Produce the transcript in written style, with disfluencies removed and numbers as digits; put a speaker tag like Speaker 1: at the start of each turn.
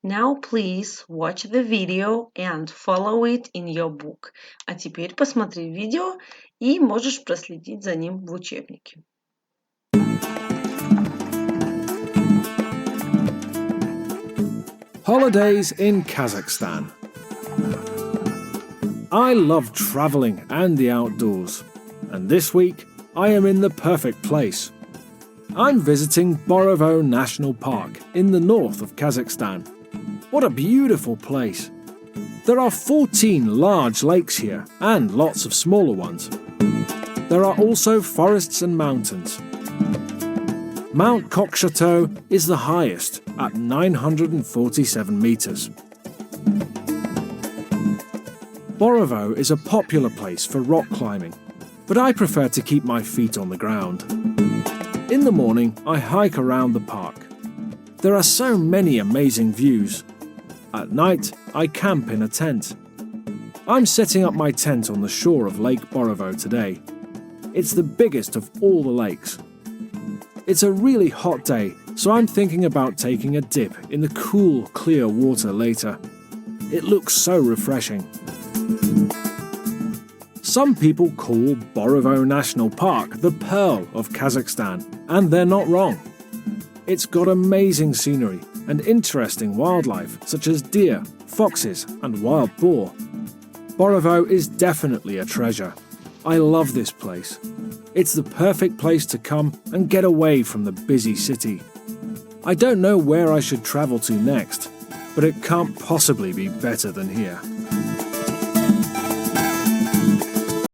Speaker 1: Now please watch the video and follow it in your book. А теперь посмотри видео и можешь проследить за ним в учебнике.
Speaker 2: Holidays in Kazakhstan. I love travelling and the outdoors, and this week I am in the perfect place. I'm visiting Borovoe National Park in the north of Kazakhstan. What a beautiful place! There are 14 large lakes here and lots of smaller ones. There are also forests and mountains. Mount Kokshetau is the highest at 947 metres. Borovoe is a popular place for rock climbing, but I prefer to keep my feet on the ground. In the morning, I hike around the park. There are so many amazing views. At night, I camp in a tent. I'm setting up my tent on the shore of Lake Borovoe today. It's the biggest of all the lakes. It's a really hot day, so I'm thinking about taking a dip in the cool, clear water later. It looks so refreshing. Some people call Borovoe National Park the Pearl of Kazakhstan, and they're not wrong. It's got amazing scenery and interesting wildlife such as deer, foxes and wild boar. Borovoe is definitely a treasure. I love this place. It's the perfect place to come and get away from the busy city. I don't know where I should travel to next, but it can't possibly be better than here.